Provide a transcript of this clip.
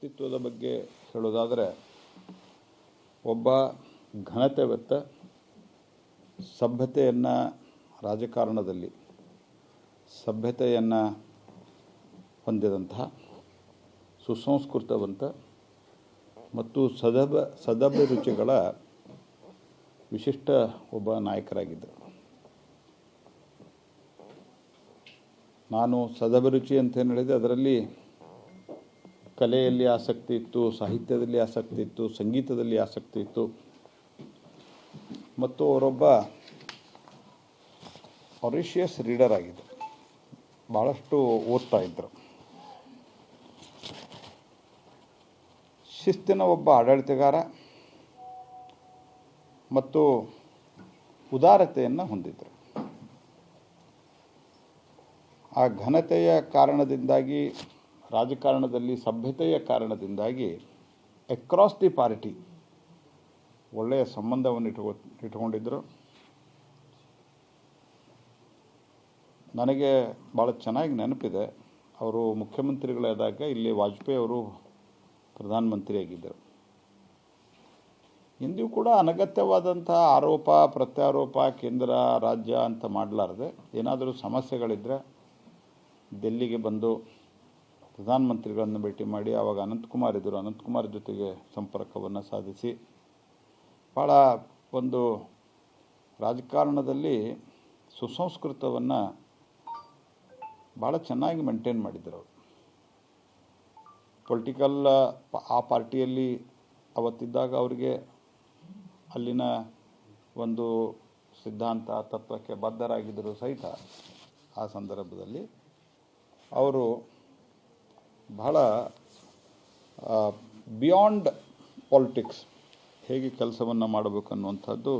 ವ್ಯಕ್ತಿತ್ವದ ಬಗ್ಗೆ ಹೇಳೋದಾದರೆ ಒಬ್ಬ ಘನತೆವೆತ್ತ ಸಭ್ಯತೆಯನ್ನು ರಾಜಕಾರಣದಲ್ಲಿ ಸಭ್ಯತೆಯನ್ನು ಹೊಂದಿದಂತಹ ಸುಸಂಸ್ಕೃತವಂತ ಮತ್ತು ಸದಭಿರುಚಿಗಳ ವಿಶಿಷ್ಟ ಒಬ್ಬ ನಾಯಕರಾಗಿದ್ದರು. ನಾನು ಸದಭಿರುಚಿ ಅಂತೇನು ಹೇಳಿದೆ, ಅದರಲ್ಲಿ ಕಲೆಯಲ್ಲಿ ಆಸಕ್ತಿ ಇತ್ತು, ಸಾಹಿತ್ಯದಲ್ಲಿ ಆಸಕ್ತಿ ಇತ್ತು, ಸಂಗೀತದಲ್ಲಿ ಆಸಕ್ತಿ ಇತ್ತು ಮತ್ತು ಅವರೊಬ್ಬ ಒರಿಷಿಯಸ್ ರೀಡರ್ ಆಗಿದ್ದರು. ಭಾಳಷ್ಟು ಓದ್ತಾ ಇದ್ದರು. ಶಿಸ್ತಿನ ಒಬ್ಬ ಆಡಳಿತಗಾರ ಮತ್ತು ಉದಾರತೆಯನ್ನು ಹೊಂದಿದ್ದರು. ಆ ಘನತೆಯ ಕಾರಣದಿಂದಾಗಿ, ರಾಜಕಾರಣದಲ್ಲಿ ಸಭ್ಯತೆಯ ಕಾರಣದಿಂದಾಗಿ ಅಕ್ರಾಸ್ ದಿ ಪಾರ್ಟಿ ಒಳ್ಳೆಯ ಸಂಬಂಧವನ್ನು ಇಟ್ಕೊಂಡಿದ್ದರು. ನನಗೆ ಭಾಳ ಚೆನ್ನಾಗಿ ನೆನಪಿದೆ, ಅವರು ಮುಖ್ಯಮಂತ್ರಿಗಳಾದಾಗ ಇಲ್ಲಿ ವಾಜಪೇಯಿ ಅವರು ಪ್ರಧಾನಮಂತ್ರಿಯಾಗಿದ್ದರು. ಇಂದಿಗೂ ಕೂಡ ಅನಗತ್ಯವಾದಂಥ ಆರೋಪ ಪ್ರತ್ಯಾರೋಪ ಕೇಂದ್ರ ರಾಜ್ಯ ಅಂತ ಮಾಡಲಾರದೆ, ಏನಾದರೂ ಸಮಸ್ಯೆಗಳಿದ್ದರೆ ಡೆಲ್ಲಿಗೆ ಬಂದು ಪ್ರಧಾನಮಂತ್ರಿಗಳನ್ನು ಭೇಟಿ ಮಾಡಿ, ಆವಾಗ ಅನಂತಕುಮಾರ್ ಇದ್ದರು, ಅನಂತಕುಮಾರ್ ಜೊತೆಗೆ ಸಂಪರ್ಕವನ್ನು ಸಾಧಿಸಿ ಭಾಳ ಒಂದು ರಾಜಕಾರಣದಲ್ಲಿ ಸುಸಂಸ್ಕೃತವನ್ನು ಭಾಳ ಚೆನ್ನಾಗಿ ಮೇಂಟೈನ್ ಮಾಡಿದ್ದರು. ಪೊಲಿಟಿಕಲ್ ಆ ಪಾರ್ಟಿಯಲ್ಲಿ ಅವತ್ತಿದ್ದಾಗ ಅವರಿಗೆ ಅಲ್ಲಿನ ಒಂದು ಸಿದ್ಧಾಂತ ತತ್ವಕ್ಕೆ ಬದ್ಧರಾಗಿದ್ದರೂ ಸಹಿತ ಆ ಸಂದರ್ಭದಲ್ಲಿ ಅವರು ಬಹಳ ಬಿಯಾಂಡ್ ಪಾಲಿಟಿಕ್ಸ್ ಹೇಗೆ ಕೆಲಸವನ್ನು ಮಾಡಬೇಕು ಅನ್ನುವಂಥದ್ದು